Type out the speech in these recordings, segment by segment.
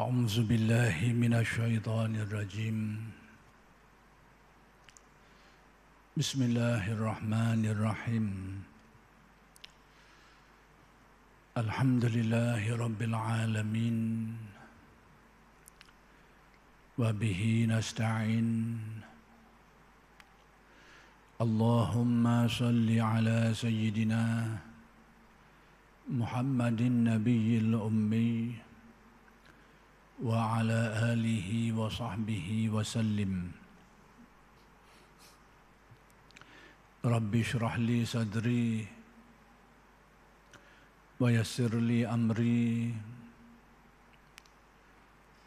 أعوذ بالله من الشيطان الرجيم بسم الله الرحمن الرحيم الحمد لله رب العالمين وبه نستعين اللهم صل على سيدنا محمد النبي الأمي وعلى آله وصحبه وسلم رب اشرح لي صدري ويسر لي أمري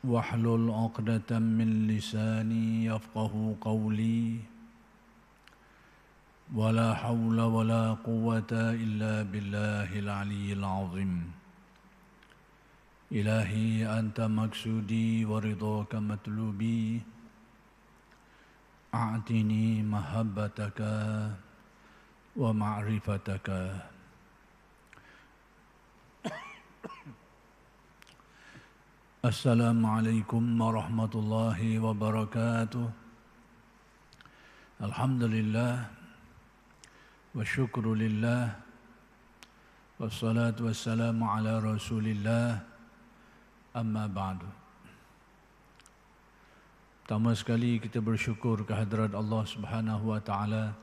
واحلل عقدة من لساني يفقه قولي ولا حول ولا قوة إلا بالله العلي العظيم إلهي أنت مقصودي ورضاك مطلوبي أعطني محبتك ومعرفتك السلام عليكم ورحمة الله وبركاته الحمد لله والشكر لله والصلاة والسلام على رسول الله Amma ba'du. Pertama sekali kita bersyukur kehadrat Allah Subhanahu wa taala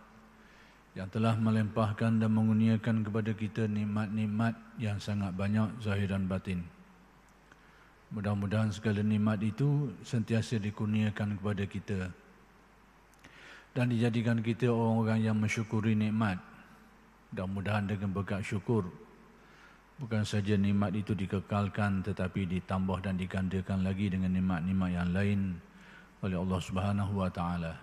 yang telah melimpahkan dan mengurniakan kepada kita nikmat-nikmat yang sangat banyak zahir dan batin. Mudah-mudahan segala nikmat itu sentiasa dikurniakan kepada kita dan dijadikan kita orang-orang yang mensyukuri nikmat. Mudah-mudahan dengan berkat syukur bukan saja nikmat itu dikekalkan tetapi ditambah dan digandakan lagi dengan nikmat-nikmat yang lain oleh Allah Subhanahu wa taala.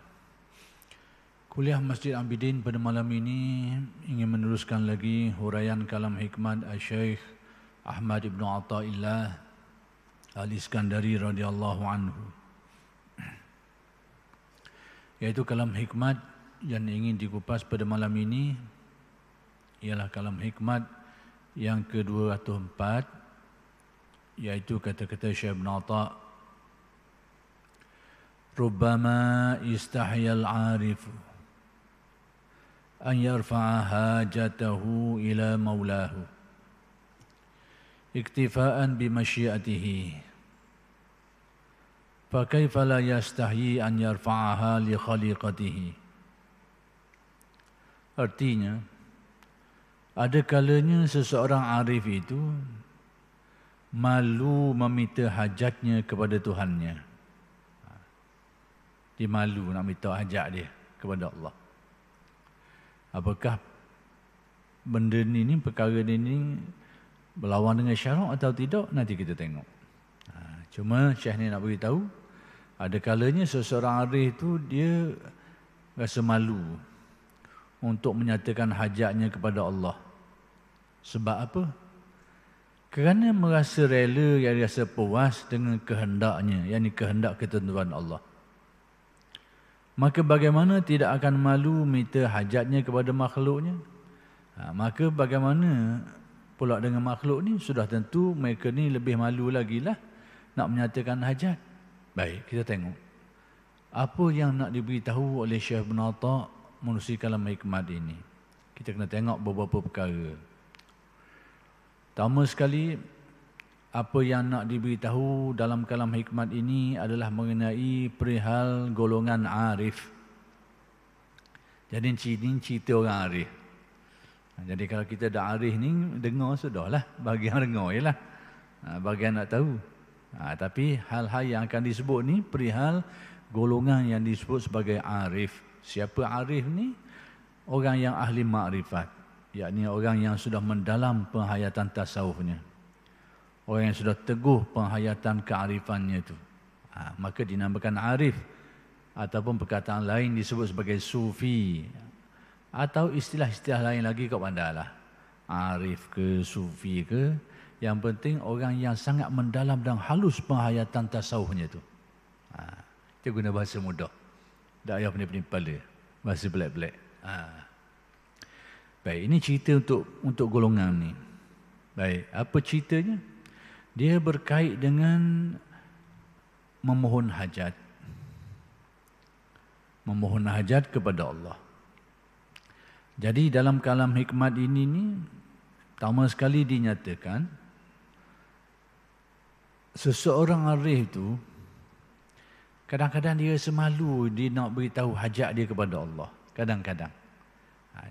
Kuliah Masjid Abidin pada malam ini ingin meneruskan lagi huraian kalam hikmat Syekh Ahmad Ibn Athaillah Al-Iskandari radhiyallahu anhu. Yaitu kalam hikmat yang ingin dikupas pada malam ini ialah kalam hikmat yang ke-204, yaitu kata-kata Syekh Ibn Atha, Rubbama istahyal arifu an yarfa'a hajatahu ila maulahu iktifa'an bimasyiatihi fakaifa la yastahyi an yarfa'aha li khaliqatihi. Artinya, ada kalanya seseorang arif itu malu meminta hajatnya kepada Tuhannya. Dia malu nak minta hajat dia kepada Allah. Apakah benda ini, perkara ini berlawan dengan syarak atau tidak? Nanti kita tengok. Cuma Syekh ni nak beritahu, ada kalanya seseorang arif itu dia rasa malu untuk menyatakan hajatnya kepada Allah. Sebab apa? Kerana merasa rela, yang rasa puas dengan kehendaknya, yakni kehendak ketentuan Allah. Maka bagaimana tidak akan malu minta hajatnya kepada makhluknya? Maka bagaimana pula dengan makhluk ni? Sudah tentu mereka ni lebih malu lagi lah nak menyatakan hajat. Baik, kita tengok apa yang nak diberitahu oleh Syekh Ibn Atha menerusi kalam hikmat ini. Kita kena tengok beberapa perkara. Pertama sekali, apa yang nak diberitahu dalam kalam hikmat ini adalah mengenai perihal golongan arif. Jadi ini cerita orang arif. Jadi kalau kita dah arif ni, dengar sudahlah. Bagi yang dengar je lah. Bagi yang nak tahu. Tapi hal-hal yang akan disebut ni perihal golongan yang disebut sebagai arif. Siapa arif ni? Orang yang ahli makrifat, yakni orang yang sudah mendalam penghayatan tasawufnya, orang yang sudah teguh penghayatan kearifannya itu. Maka dinamakan arif, ataupun perkataan lain disebut sebagai sufi, atau istilah-istilah lain lagi kau pandailah. Arif ke, sufi ke, yang penting orang yang sangat mendalam dan halus penghayatan tasawufnya itu. Kita guna bahasa mudah, tak payah pening-pening kepala, bahasa belak-belak. Baik, ini cerita untuk golongan ni. Baik, apa ceritanya? Dia berkait dengan memohon hajat. Memohon hajat kepada Allah. Jadi dalam kalam hikmat ini ni, pertama sekali dinyatakan, seseorang arif tu kadang-kadang dia rasa malu dia nak beritahu hajat dia kepada Allah. Kadang-kadang.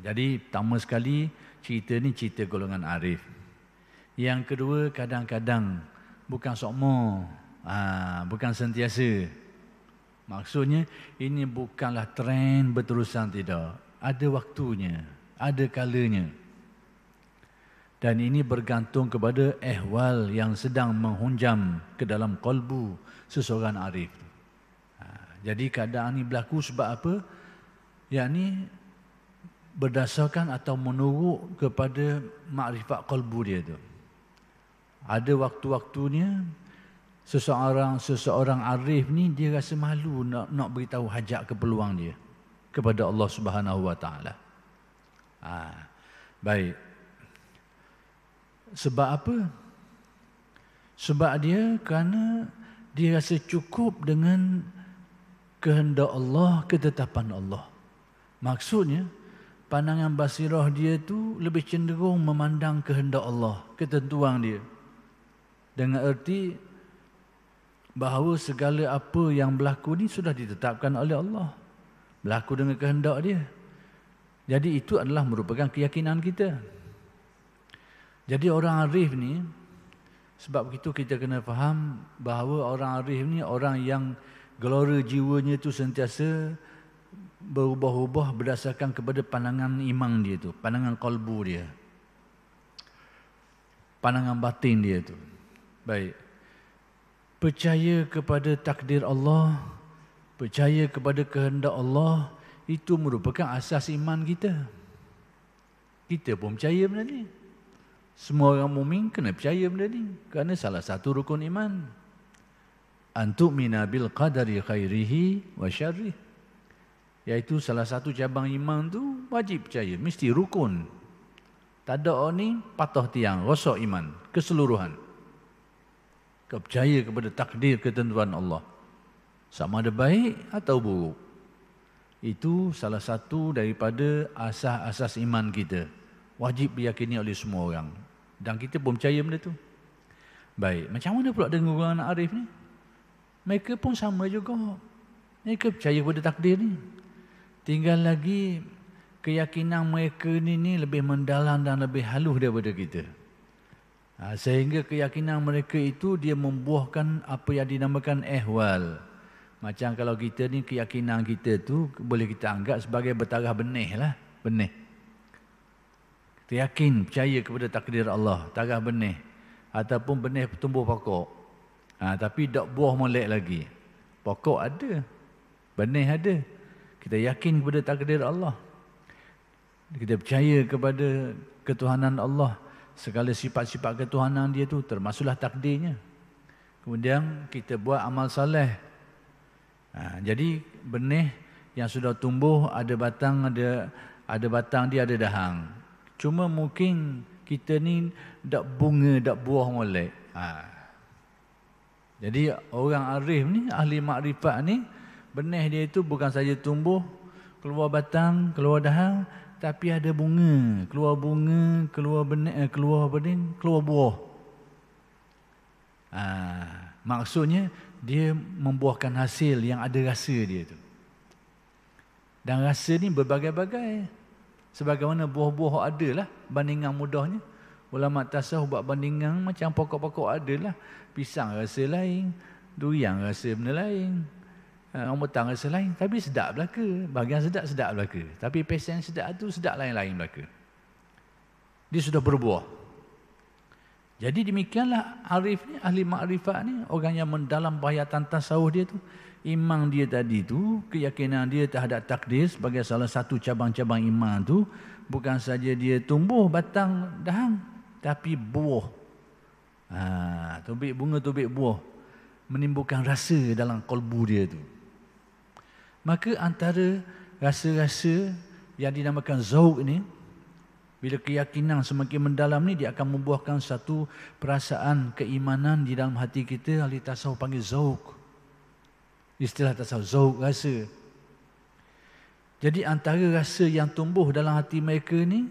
Jadi pertama sekali cerita ni cerita golongan arif. Yang kedua kadang-kadang bukan sokmo, bukan sentiasa. Maksudnya ini bukanlah trend berterusan, tidak. Ada waktunya, ada kalanya. Dan ini bergantung kepada ehwal yang sedang menghunjam ke dalam qalbu seseorang arif. Jadi keadaan ini berlaku sebab apa? Yakni berdasarkan atau menurut kepada makrifat qalbu dia tu. Ada waktu-waktunya seseorang arif ni dia rasa malu nak beritahu hajat keperluan dia kepada Allah Subhanahu Wa Taala. Baik. Sebab apa? Sebab kerana dia rasa cukup dengan kehendak Allah, ketetapan Allah. Maksudnya pandangan basirah dia tu lebih cenderung memandang kehendak Allah, ketentuan dia. Dengan erti bahawa segala apa yang berlaku ni sudah ditetapkan oleh Allah. Berlaku dengan kehendak dia. Jadi itu adalah merupakan keyakinan kita. Jadi orang arif ni, sebab begitu kita kena faham bahawa orang arif ni orang yang gelora jiwanya tu sentiasa berubah-ubah berdasarkan kepada pandangan iman dia tu, pandangan qalbu dia, pandangan batin dia tu. Baik. Percaya kepada takdir Allah, percaya kepada kehendak Allah, itu merupakan asas iman kita. Kita pun percaya benda ni. Semua orang mukmin kena percaya benda ni, kerana salah satu rukun iman. Antu'mina bil qadari khairihi wa syarrih. Iaitu salah satu cabang iman tu wajib percaya, mesti rukun. Tak ada ni patah tiang, rosak iman keseluruhan. Kau percaya kepada takdir ketentuan Allah, sama ada baik atau buruk. Itu salah satu daripada asas-asas iman kita. Wajib diyakini oleh semua orang. Dan kita pun percaya benda tu. Baik, macam mana pula dengan orang arif ni? Mereka pun sama juga. Mereka percaya kepada takdir ni. Tinggal lagi keyakinan mereka ni lebih mendalam dan lebih halus daripada kita. Sehingga keyakinan mereka itu dia membuahkan apa yang dinamakan ehwal. Macam kalau kita ni keyakinan kita tu boleh kita anggap sebagai bertaraf benih lah. Benih. Kita yakin, percaya kepada takdir Allah, taraf benih. Ataupun benih tumbuh pokok. Tapi tak buah molek lagi. Pokok ada, benih ada. Kita yakin kepada takdir Allah. Kita percaya kepada ketuhanan Allah. Segala sifat-sifat ketuhanan dia tu termasuklah takdirnya. Kemudian kita buat amal soleh. Jadi benih yang sudah tumbuh, ada batang, ada batang dia, ada dahang. Cuma mungkin kita ni tak bunga, tak buah molek. Jadi orang arif ni, ahli makrifat ni, benih dia itu bukan saja tumbuh, keluar batang, keluar dahang, tapi ada bunga, keluar benih, keluar buah. Maksudnya dia membuahkan hasil yang ada rasa dia tu. Dan rasa ni berbagai-bagai. Sebagaimana buah-buah adalah bandingan mudahnya. Ulama tasawuf buat bandingan macam pokok-pokok adalah. Pisang rasa lain, durian rasa benda lain, rambutan rasa lain, tapi sedap belaka. Bahagian sedap belaka. Tapi pesen sedap tu sedap lain-lain belaka. Dia sudah berbuah. Jadi demikianlah arif ni, ahli makrifat ni, orang yang mendalam bayatan tasawuf dia tu, iman dia tadi tu, keyakinan dia terhadap takdir sebagai salah satu cabang-cabang iman tu, bukan saja dia tumbuh batang dahang, tapi buah. Tubik bunga, tubik buah, menimbulkan rasa dalam kalbu dia tu. Maka antara rasa-rasa yang dinamakan zauq ni, bila keyakinan semakin mendalam ni, dia akan membuahkan satu perasaan keimanan di dalam hati kita. Ahli tasawuf panggil zauq. Istilah tasawuf, zauq rasa. Jadi antara rasa yang tumbuh dalam hati mereka ni,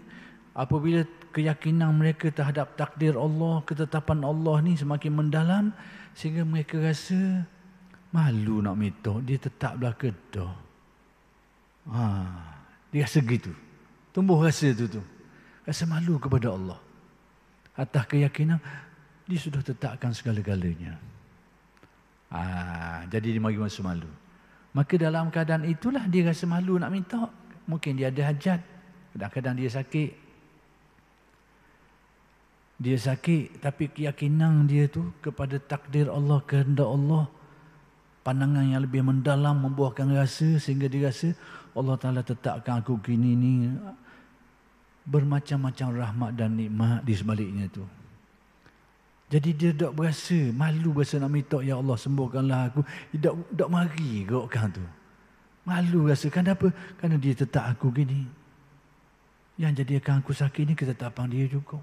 apabila keyakinan mereka terhadap takdir Allah, ketetapan Allah ni semakin mendalam, sehingga mereka rasa malu nak minta, dia tetap belah kedah. Dia rasa gitu. Tumbuh rasa tu. Rasa malu kepada Allah. Atas keyakinan, dia sudah tetapkan segala-galanya. Jadi dia bagi masa malu. Maka dalam keadaan itulah dia rasa malu nak minta. Mungkin dia ada hajat. Kadang-kadang dia sakit. Dia sakit, tapi keyakinan dia tu kepada takdir Allah, kehendak Allah, pandangan yang lebih mendalam membuahkan rasa, sehingga dia rasa Allah Ta'ala tetapkan aku gini ni. Bermacam-macam rahmat dan nikmat di sebaliknya tu. Jadi dia tak berasa malu, berasa nak minta, ya Allah sembuhkanlah aku. Dia tak mari gerakkan tu. Malu rasa. Kenapa? Kerana dia tetap aku gini. Yang jadikan aku sakit ni ketetapan dia juga.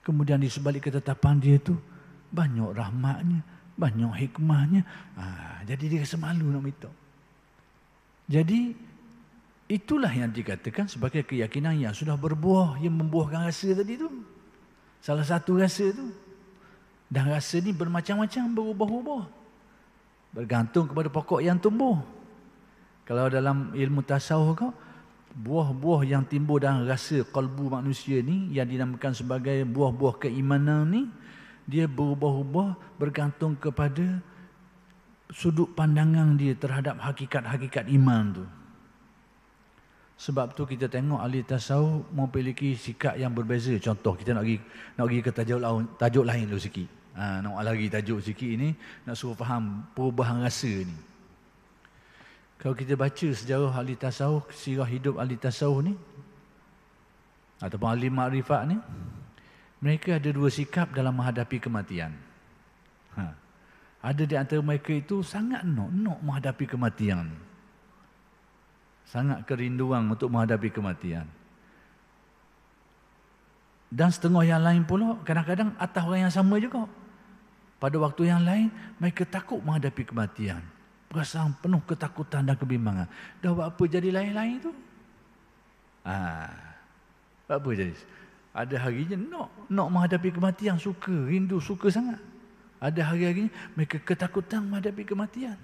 Kemudian di sebalik ketetapan dia tu banyak rahmatnya, banyak hikmahnya. Jadi dia rasa malu nak minta. Jadi itulah yang dikatakan sebagai keyakinan yang sudah berbuah, yang membuahkan rasa tadi tu. Salah satu rasa tu. Dan rasa ni bermacam-macam, berubah-ubah. Bergantung kepada pokok yang tumbuh. Kalau dalam ilmu tasawuf kau, buah-buah yang timbul dalam rasa kalbu manusia ni, yang dinamakan sebagai buah-buah keimanan ni, dia berubah-ubah bergantung kepada sudut pandangan dia terhadap hakikat-hakikat iman tu. Sebab tu kita tengok ahli tasawuf memiliki sikap yang berbeza. Contoh kita nak pergi ke tajuk lain dulu sikit. Nak lagi tajuk sikit ni, nak suruh faham perubahan rasa ni. Kalau kita baca sejarah ahli tasawuf, sirah hidup ahli tasawuf ni, ataupun ahli makrifat ni, mereka ada dua sikap dalam menghadapi kematian. Ada di antara mereka itu sangat nak menghadapi kematian ni. Sangat kerinduan untuk menghadapi kematian. Dan setengah yang lain pula, kadang-kadang atas orang yang sama juga. Pada waktu yang lain, mereka takut menghadapi kematian. Perasaan penuh ketakutan dan kebimbangan. Dah buat apa jadi lain-lain tu? Buat apa jadi? Ada harinya nak menghadapi kematian, suka, rindu, suka sangat. Ada hari-harinya mereka ketakutan menghadapi kematian.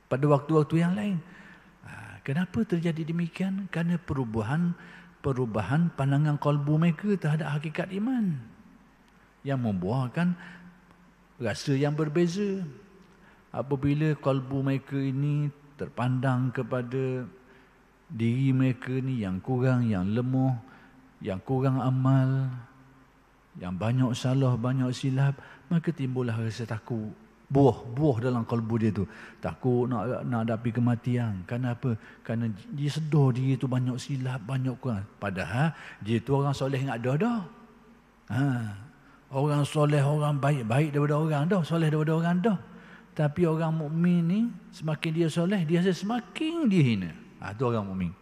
Pada waktu-waktu yang lain. Kenapa terjadi demikian? Kerana perubahan pandangan kalbu mereka terhadap hakikat iman yang membuahkan rasa yang berbeza. Apabila kalbu mereka ini terpandang kepada diri mereka ni yang kurang, yang lemah, yang kurang amal, yang banyak salah, banyak silap, maka timbullah rasa takut. Buah dalam kalbu dia tu. Takut nak hadapi kematian. Kerana apa? Kerana dia sedar diri tu banyak silap, banyak kurang. Padahal dia tu orang soleh yang ada dah. Orang soleh, orang baik daripada orang dah. Soleh daripada orang dah. Tapi orang mukmin ni, semakin dia soleh, dia rasa semakin dia hina. Tu orang mukmin.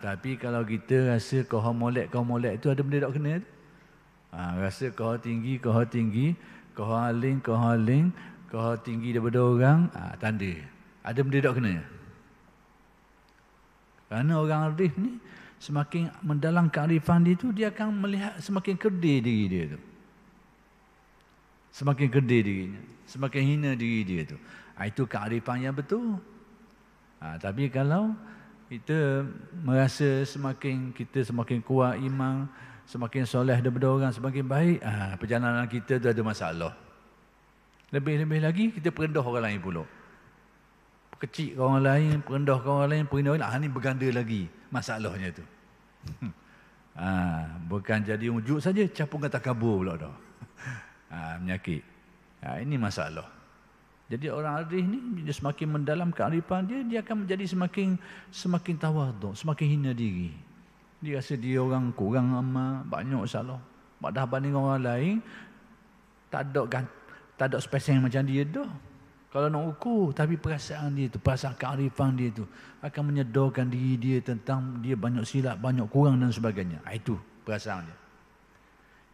Tapi kalau kita rasa kau molek tu ada benda tak kena tu. Rasa kau tinggi, kau haling, kau tinggi daripada orang, tanda. Ada benda tak kena. Kerana orang arif ni, semakin mendalam kearifan dia tu, dia akan melihat semakin kedai diri dia tu. Semakin kedai dirinya, semakin hina diri dia tu. Itu kearifan yang betul. Tapi kalau kita merasa kita semakin kuat iman, semakin soleh daripada orang, semakin baik, perjalanan kita tu ada masalah. Lebih-lebih lagi, kita perendah orang lain pula. Kecil orang lain, perendah orang lain, ni berganda lagi masalahnya tu. Bukan jadi wujud saja, capung kata kabur pula dah. Menyakit. Ini masalah. Jadi orang arif ni, dia semakin mendalam kearifan dia akan menjadi semakin tawaduk, semakin hina diri. Dia rasa dia orang kurang amal, banyak salah. Padahal banding orang lain, tak ada spesial macam dia dah. Kalau nak ukur, tapi perasaan dia tu, perasaan kearifan dia tu akan menyedarkan diri dia tentang dia banyak silap, banyak kurang dan sebagainya. Itu perasaan dia.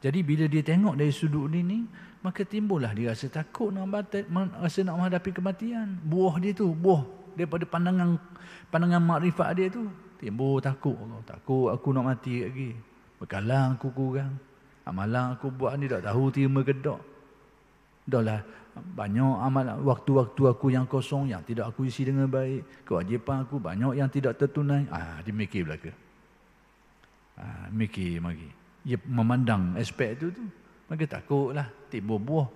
Jadi bila dia tengok dari sudut ni, maka timbullah dia rasa takut rasa nak menghadapi kematian. Buah dia tu, buah daripada pandangan makrifat dia tu, timbul takut. Allah, takut aku nak mati lagi. Bekalang aku kurang. Amalan aku buat ni tak tahu terima ke tak. Dah lah banyak amalan, waktu-waktu aku yang kosong yang tidak aku isi dengan baik. Kewajipan aku banyak yang tidak tertunai. Dia mikir belaka. Mikir lagi. Dia memandang aspek tu. Maka takutlah timbul buah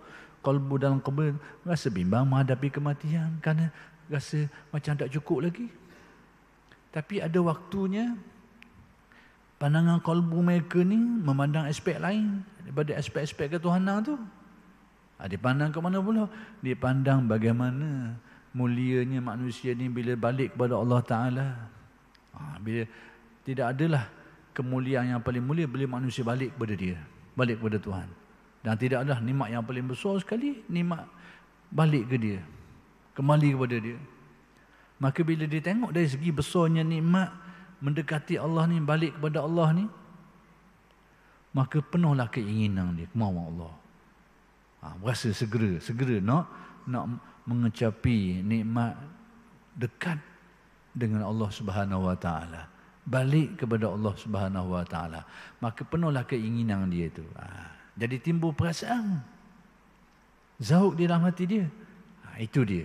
kalbu dalam kubur, rasa bimbang menghadapi kematian kerana rasa macam tak cukup lagi. Tapi ada waktunya pandangan kalbu mereka ni memandang aspek lain daripada aspek-aspek ketuhanan tu. Dia pandang ke mana pula? Dia pandang bagaimana mulianya manusia ni bila balik kepada Allah Ta'ala. Bila tidak adalah kemuliaan yang paling mulia bila manusia balik kepada dia, balik kepada Tuhan. Dan tidak adalah nikmat yang paling besar sekali, nikmat balik ke dia, kembali kepada dia. Maka bila dia tengok dari segi besarnya nikmat mendekati Allah ni, balik kepada Allah ni, maka penuhlah keinginan dia, kemauan Allah. Berasa segera nak mengecapi nikmat dekat dengan Allah Subhanahu Wa Taala, balik kepada Allah Subhanahu Wa Taala. Maka penuhlah keinginan dia tu. Jadi timbul perasaan zauq di dalam hati dia. Itu dia.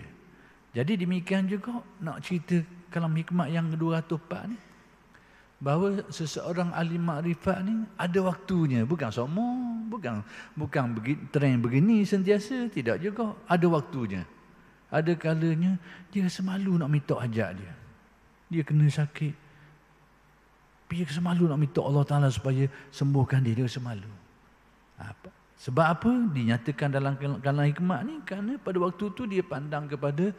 Jadi demikian juga nak cerita kalam hikmat yang 204 ni, bahawa seseorang alim makrifat ni ada waktunya, bukan semua, bukan trend begini sentiasa, tidak juga. Ada waktunya. Ada kalanya dia rasa malu nak minta hajat dia. Dia kena sakit. Dia rasa malu nak minta Allah Ta'ala supaya sembuhkan dia. Dia rasa malu. Sebab apa? Dinyatakan dalam kalam hikmat ni kerana pada waktu tu dia pandang kepada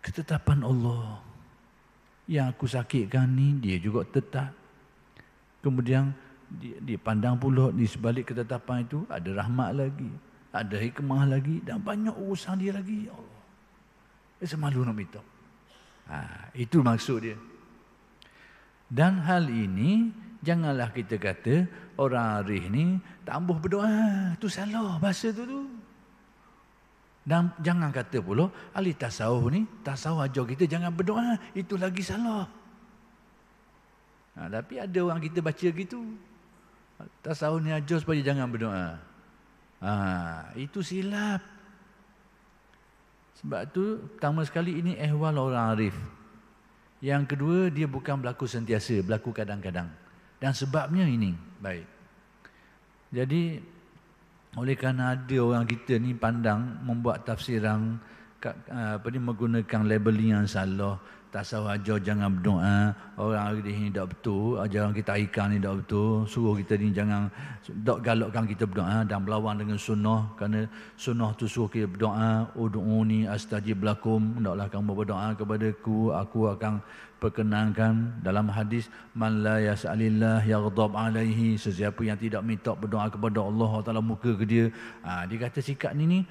ketetapan Allah. Yang aku sakitkan ni dia juga tetap. Kemudian dia pandang pula di sebalik ketetapan itu ada rahmat lagi, ada hikmah lagi, dan banyak urusan dia lagi. Ya Allah, dia malu nak minta. Itu maksud dia. Dan hal ini janganlah kita kata orang arif ni tak ambuh berdoa, tu salah bahasa tu. Dan jangan kata pula ahli tasawuf ni, tasawuf ajar kita jangan berdoa, itu lagi salah. Tapi ada orang kita baca gitu, tasawuf ni ajar supaya jangan berdoa. Itu silap. Sebab tu pertama sekali ini ehwal orang arif. Yang kedua, dia bukan berlaku sentiasa, berlaku kadang-kadang. Dan sebabnya ini, baik. Jadi oleh kerana ada orang kita ni pandang membuat tafsiran menggunakan labeling yang salah, tasawuf ajar jangan berdoa, orang arif ni tak betul, ajaran kita ikan ni tak betul, suruh kita ni jangan tak galakkan kita berdoa dan berlawan dengan sunnah, kerana sunnah tu suruh kita berdoa, ud'uni astajib lakum, hendaklah kamu berdoa kepadaku, aku akan perkenankan. Dalam hadis, man la yas'alillah yaghdab alaihi, sesiapa yang tidak minta berdoa kepada Allah Taala muka ke dia. Dia kata sikap ni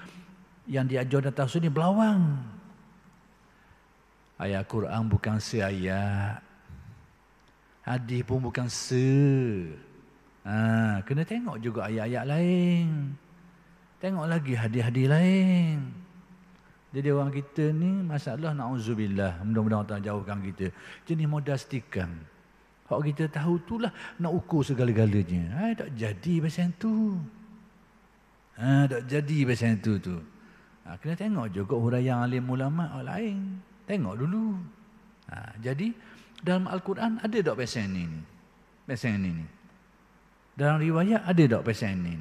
yang diajar dan tafsir ni berlawan. Ayat Quran bukan seayat, hadis pun bukan kena tengok juga ayat-ayat lain, tengok lagi hadis-hadis lain. Jadi orang kita ni masalah, na'udzubillah, mudah-mudahan Allah jauhkan kita jenis modastikkan. Hak kita tahu itulah nak ukur segala-galanya. Tak jadi pasal tu. Tak jadi pasal tu. Kena tengok juga huraian alim ulama lain. Tengok dulu. Jadi dalam Al-Quran ada tak pasal ni? Pasal ni. Dalam riwayat ada tak pasal ni?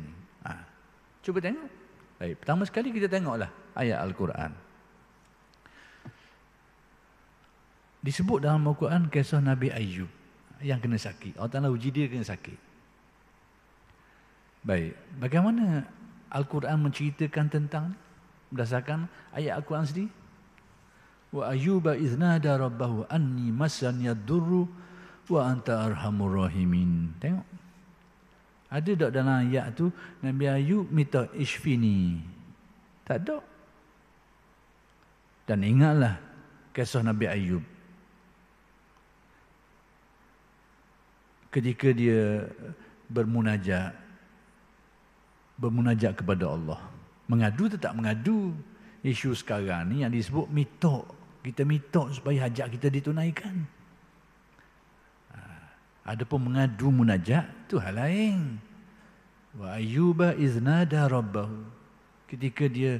Cuba tengok. Baik, pertama sekali kita tengoklah ayat Al-Quran. Disebut dalam Al-Quran kisah Nabi Ayub yang kena sakit. Allah Ta'ala uji dia kena sakit. Baik, bagaimana Al-Quran menceritakan tentang berdasarkan ayat Al-Quran sendiri? Wa ayyuba iznada rabbahu anni massani ad-durru wa anta arhamur rahimin. Tengok. Ada tak dalam ayat tu Nabi Ayub minta isfini? Tak ada. Dan ingatlah kisah Nabi Ayub. Ketika dia bermunajat bermunajat kepada Allah. Mengadu tetap mengadu. Isu sekarang ni yang disebut mitok. Kita mitok supaya hajat kita ditunaikan. Adapun mengadu munajat tu hal lain. Wa ayyuba iznada rabbahu. Ketika dia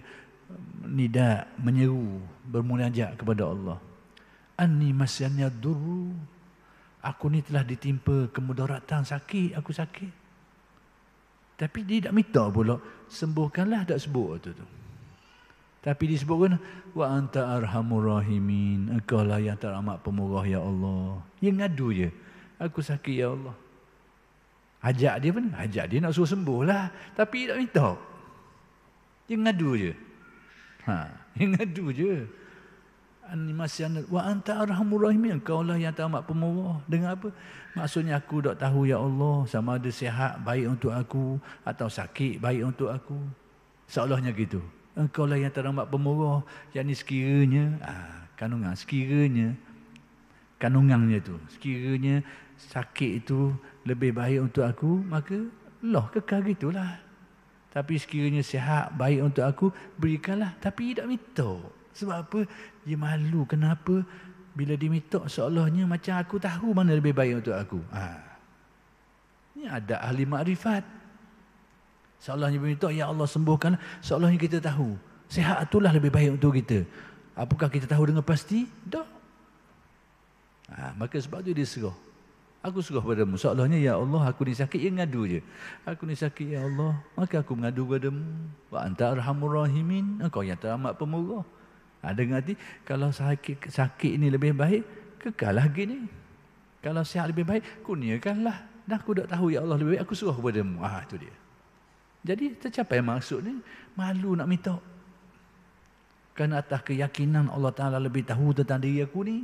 nida, menyeru, bermunajat kepada Allah. Anni masyanya durru. Aku ni telah ditimpa kemudaratan, sakit, aku sakit. Tapi dia tak minta pula, sembuhkanlah, tak sebut tu. Tapi disebutkan, wa anta arhamur rahimin. Engkau lah yang teramat pemurah ya Allah. Dia ngadu je. Aku sakit ya Allah. Hajat dia pun, hajat dia nak suruh sembuh lah. Tapi tak minta. Dia ngadu je. Dia ngadu je. Wa anta arhamur rahimin. Engkau lah yang teramat pemurah. Dengan apa? Maksudnya aku tak tahu ya Allah, sama ada sihat baik untuk aku atau sakit baik untuk aku. Seolahnya gitu. Engkau lah yang teramat pemurah. Yang ni sekiranya, kandungan, kandungannya tu, sekiranya sakit itu lebih baik untuk aku, maka Allah kekal gitulah. Tapi sekiranya sihat baik untuk aku, berikanlah. Tapi tak minta. Sebab apa? Dia malu. Kenapa? Bila dia minta, seolahnya macam aku tahu mana lebih baik untuk aku. Ini ada ahli makrifat. Seolahnya berminta, ya Allah sembuhkan. Seolahnya kita tahu, sihat itulah lebih baik untuk kita. Apakah kita tahu dengan pasti? Tak. Maka sebab itu dia serah. Aku serah padamu. Seolahnya ya Allah, aku ni sakit, dia ngadu je. Aku ni sakit ya Allah, maka aku mengadu padamu. Wa anta arhamur rahimin. Engkau yang teramat pemurah. Dengan arti, kalau sakit ni lebih baik, kekallah gini. Kalau sihat lebih baik, kurniakanlah. Dan aku tak tahu ya Allah lebih baik, aku serah padamu. Itu dia. Jadi tercapai maksud ni, malu nak minta. Kerana atas keyakinan Allah Ta'ala lebih tahu tentang diri aku ni.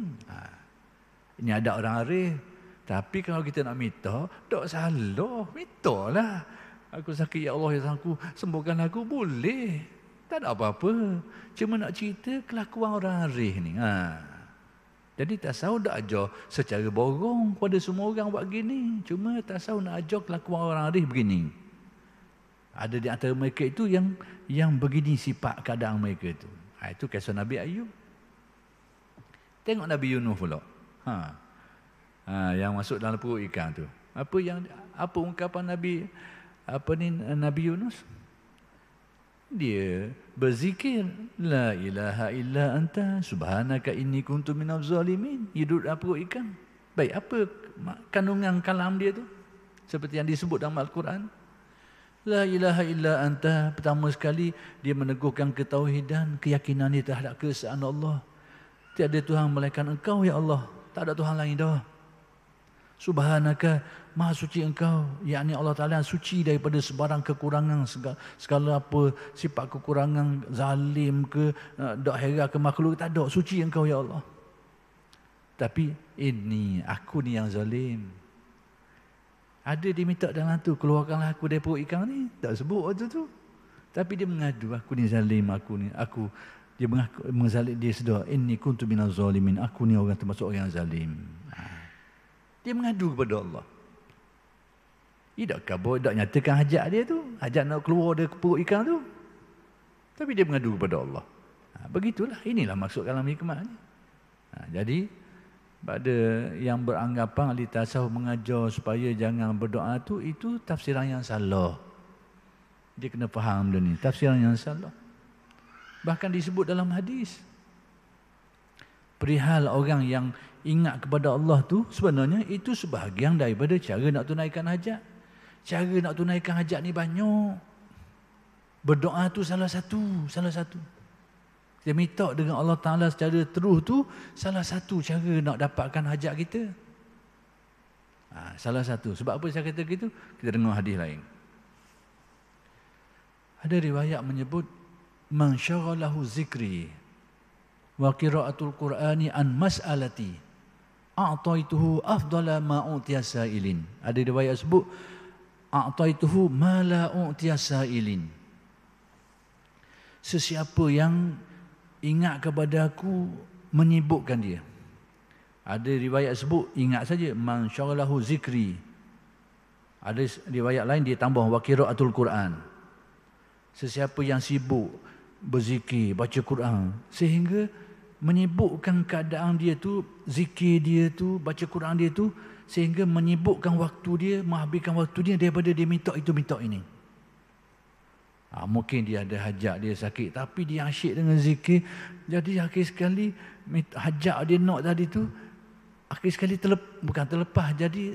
Ini ada orang arif. Tapi kalau kita nak minta, tak salah. Minta lah. Aku sakit ya Allah, ya aku sembuhkan aku, boleh. Tak ada apa-apa. Cuma nak cerita kelakuan orang arif ni. Jadi tasawuf tak ajar secara borong pada semua orang buat gini. Cuma tasawuf nak ajar kelakuan orang arif begini. Ada di antara mereka itu yang begini sifat keadaan mereka itu. Itu kisah Nabi Ayub. Tengok Nabi Yunus pula. Yang masuk dalam perut ikan tu. Apa ungkapan Nabi Yunus? Dia berzikir, la ilaha illa anta subhanaka inni kuntu minaz zalimin. Hidup dalam perut ikan. Baik, apa kandungan kalam dia tu? Seperti yang disebut dalam Al-Quran. La ilaha illa anta. Pertama sekali dia meneguhkan ketauhidan, keyakinan dia terhadap keesaan Allah. Tiada Tuhan melainkan Engkau ya Allah. Tak ada Tuhan lain dah. Subhanaka, maha suci Engkau, yakni Allah Ta'ala suci daripada sebarang kekurangan, segala apa sifat kekurangan, zalim ke, dak hera ke makhluk, tak ada. Suci Engkau ya Allah. Tapi aku ni yang zalim. Ada dia minta dalam tu, keluarkanlah aku dari perut ikan ni. Tak sebut waktu tu. Tapi dia mengadu, aku ni zalim, dia mengaku, dia sedar, inni kuntu minaz zalimin, aku ni orang termasuk orang zalim. Dia mengadu kepada Allah. Dia tak nyatakan hajat dia tu, hajat nak keluar dari perut ikan tu. Tapi dia mengadu kepada Allah. Begitulah, inilah maksud kalam hikmah ni. Jadi pada yang beranggapan ahli tasawuf mengajar supaya jangan berdoa tu, itu tafsiran yang salah. Dia kena faham dia ni, tafsiran yang salah. Bahkan disebut dalam hadis, perihal orang yang ingat kepada Allah tu, sebenarnya itu sebahagian daripada cara nak tunaikan hajat. Cara nak tunaikan hajat ni banyak. Berdoa tu salah satu. Dia minta dengan Allah Ta'ala secara terus tu, salah satu cara nak dapatkan hajat kita. Salah satu. Sebab apa saya kata gitu? Kita dengar hadis lain. Ada riwayat menyebut, man syaghalahu zikri wa qira'atul Qur'ani an mas'alati a'taituhu afdala ma u'tiya sa'ilin. Ada riwayat sebut, a'taituhu ma la u'tiya sa'ilin. Sesiapa yang ingat kepada aku, menyibukkan dia. Ada riwayat sebut, ingat saja, man syaghalahu zikri. Ada riwayat lain dia tambah wa qira'atul Quran. Sesiapa yang sibuk berzikir, baca Quran, sehingga menyibukkan keadaan dia tu, zikir dia tu, baca Quran dia tu, sehingga menyibukkan waktu dia, menghabiskan waktu dia daripada dia minta itu, minta ini. Mungkin dia ada hajat, dia sakit, tapi dia asyik dengan zikir. Jadi akhir sekali hajat dia nak tadi tu, akhir sekali bukan terlepas. Jadi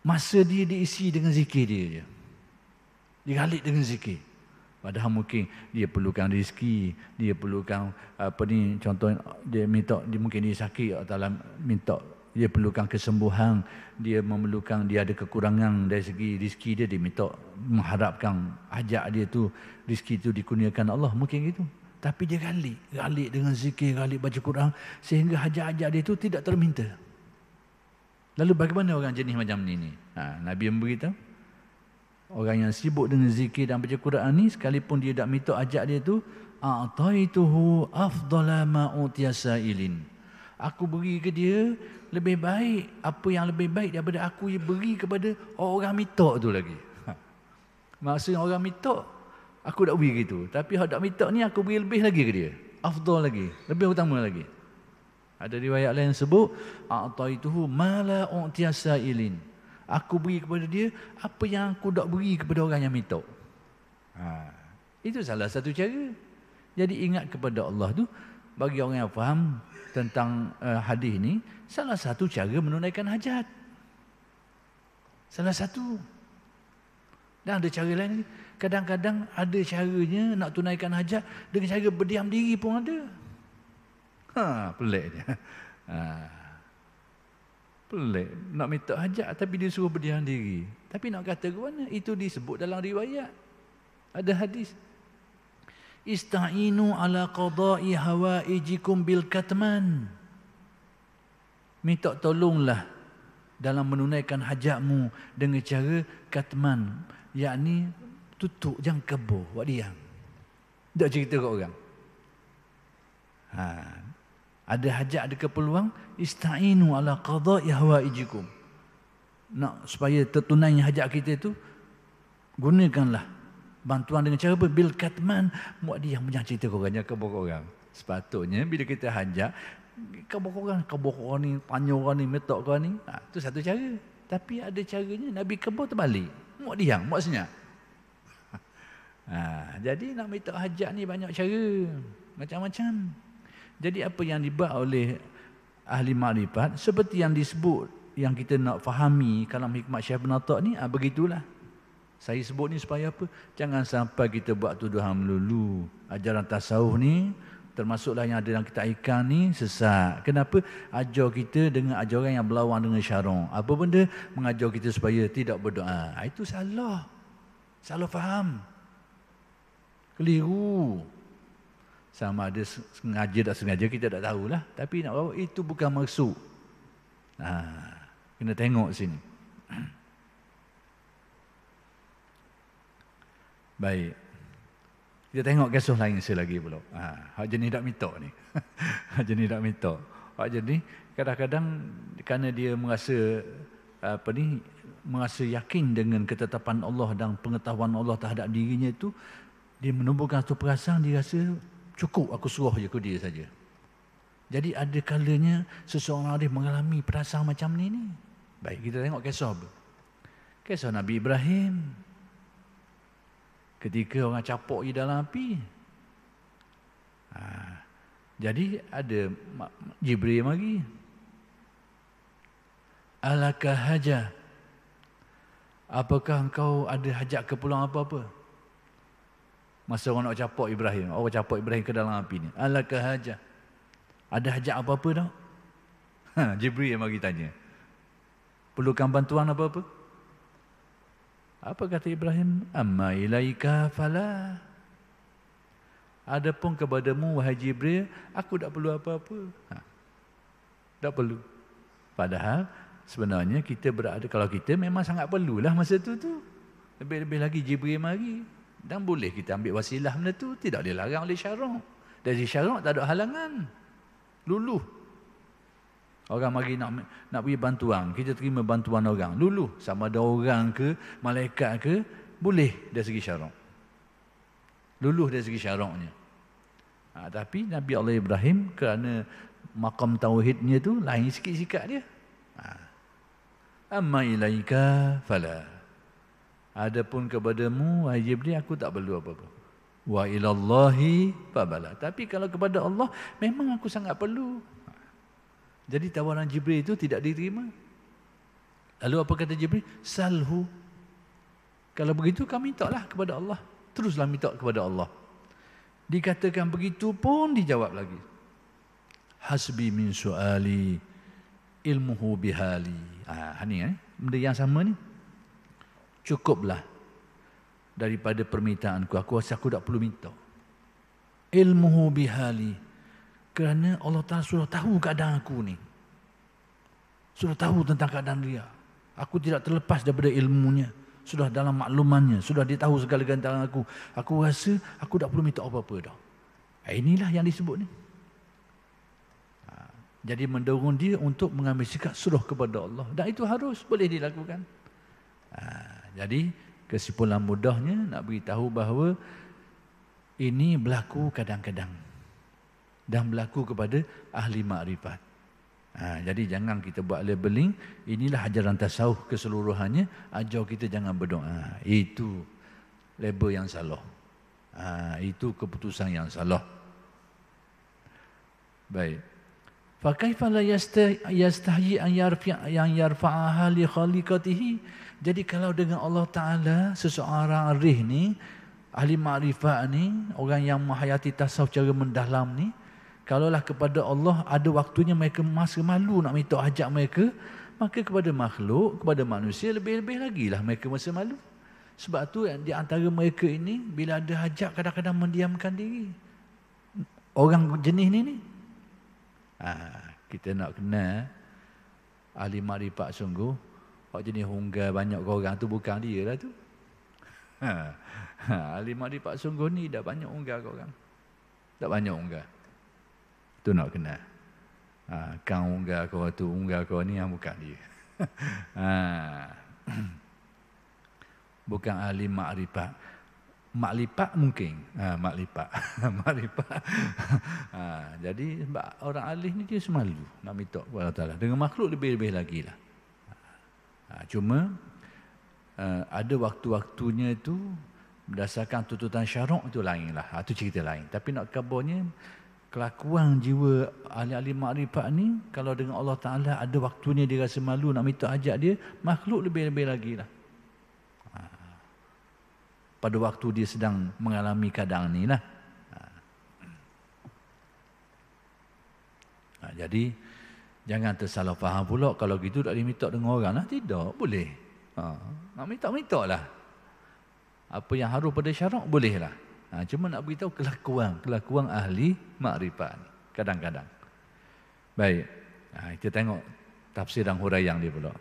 masa dia diisi dengan zikir dia je. Dia galik dengan zikir. Padahal mungkin dia perlukan rezeki, dia perlukan contoh dia minta, dia mungkin dia sakit atau minta, dia perlukan kesembuhan, dia memerlukan, dia ada kekurangan dari segi rezeki dia minta, mengharapkan hajat dia tu, rezeki tu dikurniakan Allah, mungkin gitu. Tapi dia galik dengan zikir, galik baca Quran, sehingga hajat-hajat dia tu tidak terminta. Lalu bagaimana orang jenis macam ni? Nabi memberitahu, orang yang sibuk dengan zikir dan baca Quran ni, sekalipun dia tak minta hajat dia tu, a'taituhu afdala ma utiya sa'ilin. Aku beri ke dia lebih baik, apa yang lebih baik daripada aku yang beri kepada orang minta tu lagi. Maksudnya orang minta, aku tak beri gitu. Tapi orang tak minta ni, aku beri lebih lagi ke dia. Afdal lagi, lebih utama lagi. Ada riwayat lain sebut, a'taituhu ma la utiya sa'ilin. Aku beri kepada dia apa yang aku tak beri kepada orang yang minta. Itu salah satu cara. Jadi ingat kepada Allah tu, bagi orang yang faham tentang hadis ni, salah satu cara menunaikan hajat. Salah satu. Dan ada cara lain. Kadang-kadang ada caranya nak tunaikan hajat dengan cara berdiam diri pun ada. Pelik dia. Pelik. Nak minta hajat tapi dia suruh berdiam diri. Tapi nak kata ke mana? Itu disebut dalam riwayat. Ada hadis. Ista'inu ala qada'i hawaijikum bil katman. Minta tolonglah dalam menunaikan hajatmu dengan cara katman. Yakni tutup, jangan kebur, buat diam. Tak cerita kat orang. Ada hajat, ada keperluan, ista'inu ala qada'i hawaijikum. Nak supaya tertunainya hajat kita itu, gunakanlah bantuan dengan cara bil katman, buat diam, jangan cerita kat orang, jangan kebur kat orang. Sepatutnya bila kita hajat, kebur orang ni, tanya orang ni, minta orang ni, itu satu cara. Tapi ada caranya, Nabi kebur terbalik, buat diam, buat senyap. Jadi nak minta hajat ni banyak cara, macam-macam. Jadi apa yang dibuat oleh ahli makrifat, seperti yang disebut, yang kita nak fahami kalam hikmat Syekh bin Atta' ni, begitulah. Saya sebut ni supaya apa? Jangan sampai kita buat tuduhan melulu. Ajaran tasawuf ni, termasuklah yang ada dalam kitab ikan ni, sesat. Kenapa? Ajar kita dengan ajaran yang berlawan dengan syarak. Apa benda? Mengajar kita supaya tidak berdoa. Itu salah. Salah faham. Keliru. Sama ada sengaja tak sengaja, kita tak tahulah. Tapi nak bawa, itu bukan maksud. Kena tengok sini. Baik. Kita tengok kisah lain selagi pula. Hak jenis tak minta ni. Hak jenis tak minta. Hak jenis kadang-kadang kerana dia merasa merasa yakin dengan ketetapan Allah dan pengetahuan Allah terhadap dirinya itu, dia menumbuhkan satu perasaan, dia rasa cukup aku suruh je ke dia saja. Jadi ada kalanya seseorang dia mengalami perasaan macam ni. Baik, kita tengok kisah apa? Kisah Nabi Ibrahim. Ketika orang capok di dalam api. Jadi ada Jibril mari. Alaka haja. Apakah engkau ada hajat keperluan apa-apa? Masa orang nak capok Ibrahim. Orang capok Ibrahim ke dalam api ni. Alaka haja. Ada hajat apa-apa tak? Jibril yang mari tanya. Perlukan bantuan apa-apa? Apa kata Ibrahim? Amma ilaika fala. Adapun kepadamu wahai Jibril, aku tak perlu apa-apa. Tak perlu. Padahal sebenarnya kita berada, kalau kita memang sangat perlulah masa tu. Lebih-lebih lagi Jibril mari. Dan boleh kita ambil wasilah benda tu, tidak dilarang oleh syarak. Dari syarak tak ada halangan. Luluh. Orang mari nak beri bantuan, kita terima bantuan orang. Luluh, sama ada orang ke, malaikat ke, boleh dari segi syarak. luluh dari segi syaraknya. Tapi Nabi Allah Ibrahim kerana maqam tauhidnya tu lain sikit sikap dia. Amma ilaika fala. Adapun kepadamu wahai Jibril aku tak perlu apa-apa. Wa ilallahi fabala. Tapi kalau kepada Allah memang aku sangat perlu. Jadi tawaran Jibril itu tidak diterima. Lalu apa kata Jibril? Salhu. Kalau begitu kami mintalah kepada Allah. Teruslah minta kepada Allah. Dikatakan begitu pun dijawab lagi. Hasbi min su'ali ilmuhu bihali. Ni benda yang sama ni. Cukuplah daripada permintaanku. Aku rasa aku tak perlu minta. Ilmuhu bihali. Kerana Allah Ta'ala sudah tahu keadaan aku ni. Sudah tahu tentang keadaan dia. Aku tidak terlepas daripada ilmunya. Sudah dalam maklumannya. Sudah dia tahu segala-galanya tentang aku. Aku rasa aku tak perlu minta apa-apa dah. Inilah yang disebut ni. Jadi mendorong dia untuk mengambil sikap serah kepada Allah. Dan itu harus boleh dilakukan. Jadi kesimpulan mudahnya nak beritahu bahawa ini berlaku kadang-kadang. Dan berlaku kepada ahli makrifat. Jadi jangan kita buat labeling. Inilah ajaran tasawuf keseluruhannya. Ajar kita jangan berdoa. Itu label yang salah. Itu keputusan yang salah. Baik. Fakaifa la yastahyi an yarfa'aha li khaliqatihi. Jadi kalau dengan Allah Ta'ala seseorang arif ni, ahli makrifat ni, orang yang menghayati tasawuf secara mendalam ni, kalaulah kepada Allah ada waktunya mereka masa malu nak minta hajat mereka, maka kepada makhluk, kepada manusia lebih-lebih lagi lah mereka masa malu. Sebab tu di antara mereka ini bila ada hajat kadang-kadang mendiamkan diri. Orang jenis ni. Kita nak kenal ahli makrifat sungguh. Orang jenis hunggar banyak orang tu bukan dia lah tu. Ahli makrifat sungguh ni dah banyak hunggar orang. Tak banyak hunggar. Tu nak kenal. Kau hunggar kau ni yang bukan dia. Bukan ahli makrifat. Makrifat mungkin. Makrifat. Jadi sebab orang alih ni dia semalu nak minta kepada Allah Ta'ala. Dengan makhluk lebih-lebih lagi lah. Cuma ada waktu-waktunya itu berdasarkan tuntutan syarak itu lain lah. Itu cerita lain. Tapi nak kabarnya kelakuan jiwa ahli-ahli makrifat ni kalau dengan Allah Ta'ala ada waktunya dia rasa malu nak minta hajat dia, makhluk lebih-lebih lagi lah. Pada waktu dia sedang mengalami keadaan ni lah. Jadi jangan tersalah faham pula kalau gitu tak diminta dengan orang lah. Tidak, boleh. Nak minta lah. Apa yang harus pada syarak boleh lah. Cuma nak beritahu kelakuan ahli makrifat ni kadang-kadang. Baik. Kita tengok tafsiran huraian dia pula.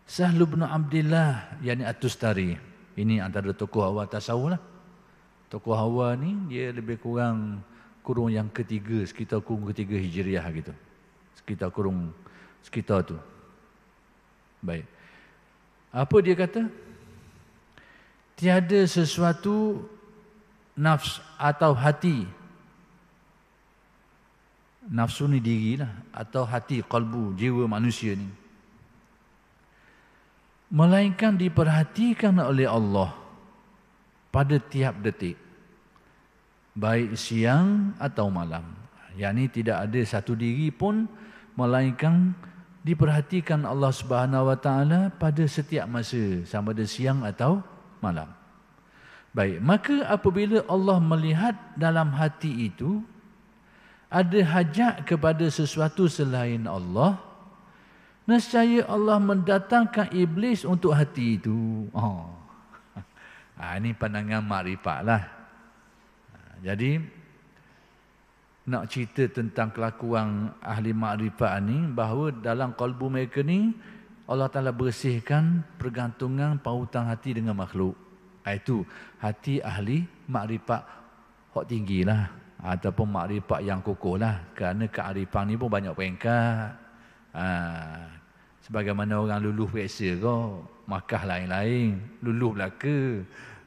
Sahlu bin Abdillah yani At-Tustari. Ini antara tokoh awal tasawuf lah. Tokoh awal ni dia lebih kurang yang ketiga, sekitar kurung ketiga Hijriah gitu. Sekitar tu. Baik. Apa dia kata? Tiada sesuatu nafs atau hati. Nafsu ni diri lah. Atau hati, qalbu, jiwa manusia ni. Melainkan diperhatikan oleh Allah pada tiap detik. Baik siang atau malam. Yang ini tidak ada satu diri pun melainkan diperhatikan Allah Subhanahu Wa Taala pada setiap masa, sama ada siang atau malam. Baik, maka apabila Allah melihat dalam hati itu ada hajat kepada sesuatu selain Allah, nescaya Allah mendatangkan iblis untuk hati itu. Ini pandangan makrifat lah. Jadi nak cerita tentang kelakuan ahli makrifat ni, bahawa dalam kalbu mereka ni Allah Ta'ala bersihkan pergantungan pautan hati dengan makhluk. Itu hati ahli makrifat hak tinggi lah, ataupun makrifat yang kokoh lah. Kerana kearifan ni pun banyak peringkat. Sebagaimana orang luluh biasa kau, Makkah lain-lain, luluh Melaka.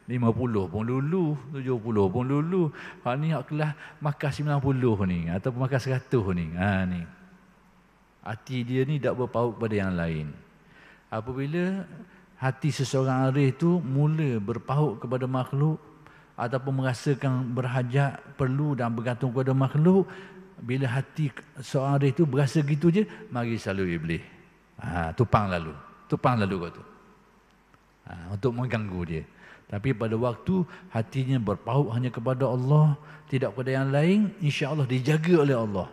50 pun lulu, 70 pun lulu. Hak ni hak kelas makan 90 ni ataupun makan 100 ni. Ni. Hati dia ni tak berpaut pada yang lain. Apabila hati seseorang arif tu mula berpaut kepada makhluk ataupun merasakan berhajat, perlu dan bergantung kepada makhluk, bila hati seorang arif tu berasa gitu je, mari selalu iblis. Tupang lalu kau tu. Untuk mengganggu dia. Tapi pada waktu hatinya berpaut hanya kepada Allah, tidak kepada yang lain, insya-Allah dijaga oleh Allah.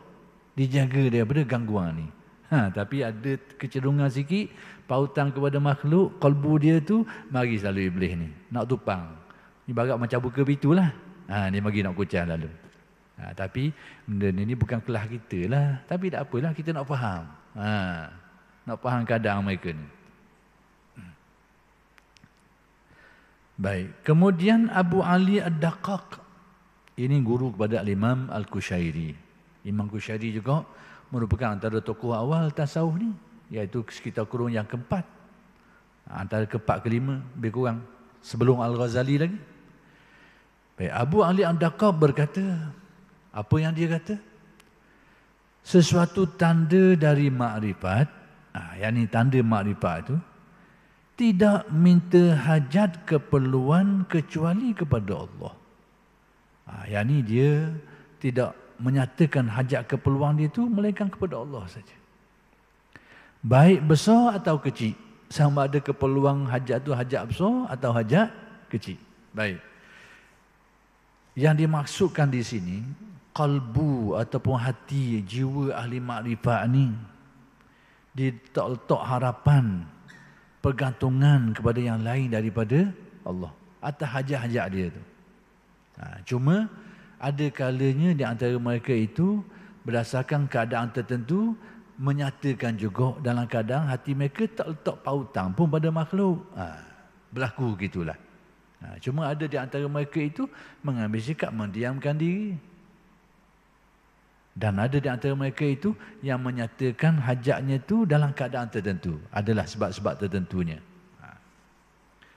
Dijaga daripada gangguan ni. Tapi ada kecenderungan sikit pautan kepada makhluk, kalbu dia tu mari selalu iblis ni. Nak tupang. Ibarat macam buka pintu lah. Dia mari nak kucang lalu. Tapi benda ni bukan kelas kita lah. Tapi tak apalah, kita nak faham. Nak faham keadaan mereka ni. Baik. Kemudian Abu Ali Ad-Daqqaq. Ini guru kepada Imam Al-Qushairi. Imam Qushairi juga merupakan antara tokoh awal tasawuf ni. Iaitu sekitar kurun yang keempat. Antara keempat kelima, lebih kurang. Sebelum Al-Ghazali lagi. Baik. Abu Ali Ad-Daqqaq berkata, apa yang dia kata? Sesuatu tanda dari makrifat, yakni tanda makrifat itu, tidak minta hajat keperluan kecuali kepada Allah. Yakni dia tidak menyatakan hajat keperluan dia itu melainkan kepada Allah saja. Baik besar atau kecil, sama ada keperluan hajat itu hajat besar atau hajat kecil. Baik. Yang dimaksudkan di sini, kalbu ataupun hati, jiwa ahli makrifat ni, diletak harapan, pergantungan kepada yang lain daripada Allah atas hajat-hajat dia tu. Cuma ada kalanya di antara mereka itu berdasarkan keadaan tertentu menyatakan juga dalam keadaan hati mereka tak letak pautan pun pada makhluk. Berlaku gitulah. Cuma ada di antara mereka itu mengambil sikap mendiamkan diri. Dan ada di antara mereka itu yang menyatakan hajatnya itu dalam keadaan tertentu. Adalah sebab-sebab tertentunya.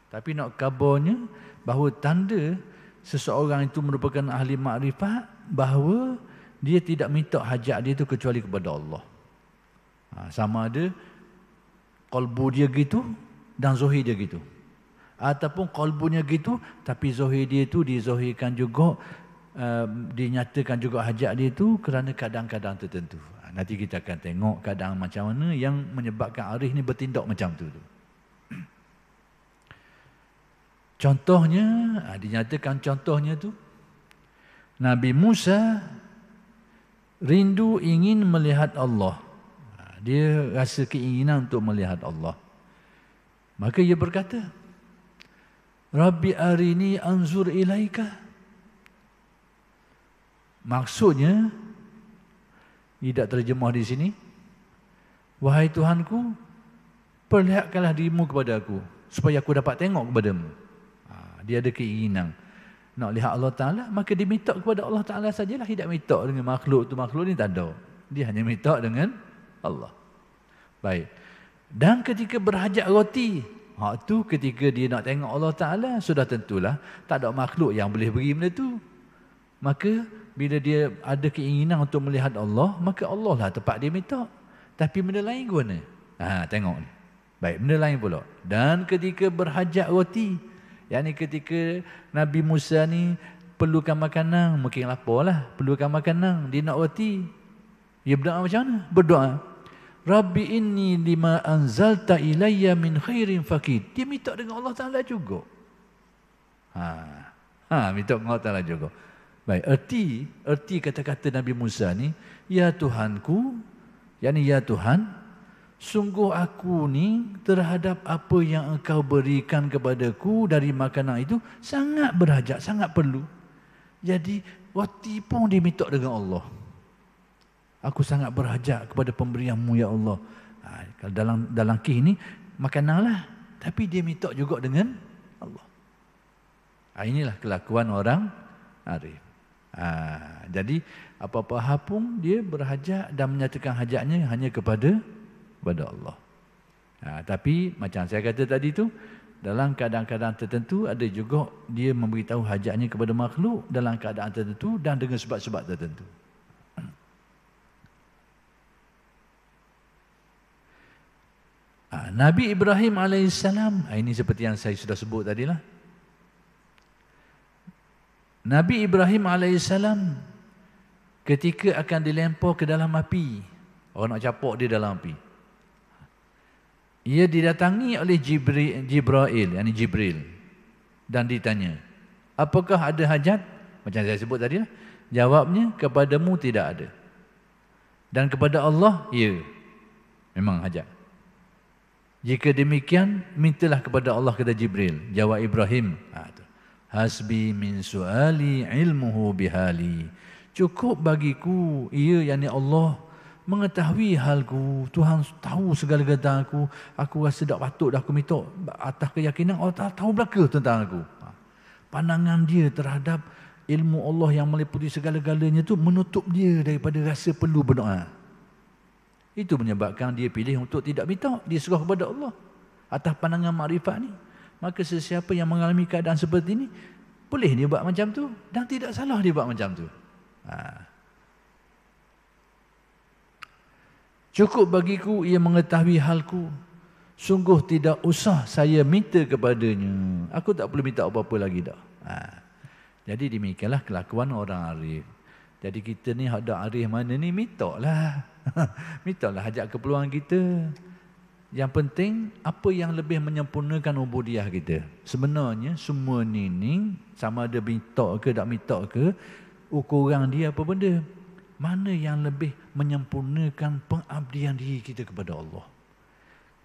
Tapi nak kabarnya bahawa tanda seseorang itu merupakan ahli makrifat, bahawa dia tidak minta hajat dia itu kecuali kepada Allah. Sama ada kalbu dia gitu dan zahir dia gitu. Ataupun kalbunya gitu tapi zahir dia itu dizahirkan juga, dinyatakan juga hajat dia itu kerana keadaan-keadaan tertentu. Nanti kita akan tengok keadaan macam mana yang menyebabkan arif ni bertindak macam tu. Contohnya, dinyatakan contohnya tu, Nabi Musa rindu ingin melihat Allah. Dia rasa keinginan untuk melihat Allah. Maka ia berkata, Rabbi arini anzur ilaika. Maksudnya, tidak terjemah di sini, wahai Tuhanku, perlihatkanlah dirimu kepada aku, supaya aku dapat tengok kepadamu. Dia ada keinginan nak lihat Allah Ta'ala, maka dia minta kepada Allah Ta'ala sajalah. Tidak minta dengan makhluk tu, makhluk ni tak ada. Dia hanya minta dengan Allah. Baik. Dan ketika berhajat roti, tu ketika dia nak tengok Allah Ta'ala, sudah tentulah tak ada makhluk yang boleh beri benda tu. Maka bila dia ada keinginan untuk melihat Allah, maka Allah lah tempat dia minta. Tapi benda lain ke mana? Tengok ni. Baik, benda lain pula. Dan ketika berhajat roti, yakni ketika Nabi Musa ni perlukan makanan, mungkin lapar lah, perlukan makanan, dia nak roti. Dia berdoa macam mana? Berdoa, Rabbi inni lima anzalta ilayya min khairin faqir. Dia minta dengan Allah Ta'ala juga. Minta dengan Allah Ta'ala juga. Baik, erti kata-kata Nabi Musa ni, ya Tuhanku, yakni ya Tuhan, sungguh aku ni terhadap apa yang engkau berikan kepadaku dari makanan itu sangat berhajat, sangat perlu. Jadi roti pun diminta dengan Allah. Aku sangat berhajat kepada pemberianmu ya Allah. Kalau dalam kisah ni makanan lah, tapi dia minta juga dengan Allah. Inilah kelakuan orang arif. Jadi apa-apa hal pun dia berhajat dan menyatakan hajatnya hanya kepada Allah. Tapi macam saya kata tadi tu, dalam keadaan-keadaan tertentu, ada juga dia memberitahu hajatnya kepada makhluk dalam keadaan tertentu dan dengan sebab-sebab tertentu. Nabi Ibrahim alaihissalam, ini seperti yang saya sudah sebut tadi lah. Nabi Ibrahim alaihissalam ketika akan dilempar ke dalam api, orang nak capok dia dalam api, ia didatangi oleh Jibril dan ditanya, apakah ada hajat? Macam saya sebut tadi lah. Jawabnya, kepadamu tidak ada. Dan kepada Allah, ya, memang hajat. Jika demikian, mintalah kepada Allah, kata Jibril. Jawab Ibrahim, hasbi min su'ali ilmuhu bihali. Cukup bagiku, ia yakni Allah mengetahui halku. Tuhan tahu segala-galanya aku rasa tak patut dah aku minta atas keyakinan Allah tahu belaka tentang aku. Pandangan dia terhadap ilmu Allah yang meliputi segala-galanya tu menutup dia daripada rasa perlu berdoa. Itu menyebabkan dia pilih untuk tidak minta, dia serah kepada Allah atas pandangan makrifat ni. Maka sesiapa yang mengalami keadaan seperti ini, boleh dia buat macam tu dan tidak salah dia buat macam tu. Cukup bagiku ia mengetahui halku. Sungguh tidak usah saya minta kepadanya. Aku tak perlu minta apa-apa lagi dah. Jadi demikianlah kelakuan orang arif. Jadi kita ni ada arif mana ni, mintalah. Mintalah hajat keperluan kita. Yang penting apa yang lebih menyempurnakan ubudiah kita. Sebenarnya semua ni sama ada minta ke tak minta ke, ukuran dia apa benda. Mana yang lebih menyempurnakan pengabdian diri kita kepada Allah.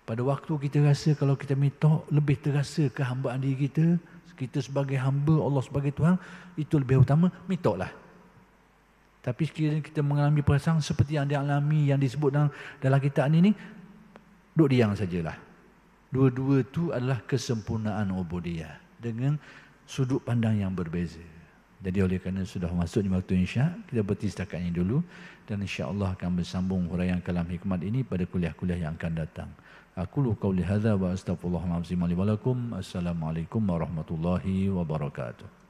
Pada waktu kita rasa kalau kita minta, lebih terasa kehambaan diri kita. Kita sebagai hamba, Allah sebagai Tuhan, itu lebih utama, mintalah. Tapi sekiranya kita mengalami perasaan seperti yang dialami, yang disebut dalam kitab ini, duduk diam sajalah. Dua-dua itu adalah kesempurnaan ubudiyah dengan sudut pandang yang berbeza. Jadi oleh kerana sudah masuk di waktu Isya, kita berhenti setakat ini dulu. Dan insya-Allah akan bersambung huraian kalam hikmat ini pada kuliah-kuliah yang akan datang. Aqulu qauli hadza wa astaghfirullahalazim li wa lakum. Assalamualaikum warahmatullahi wabarakatuh.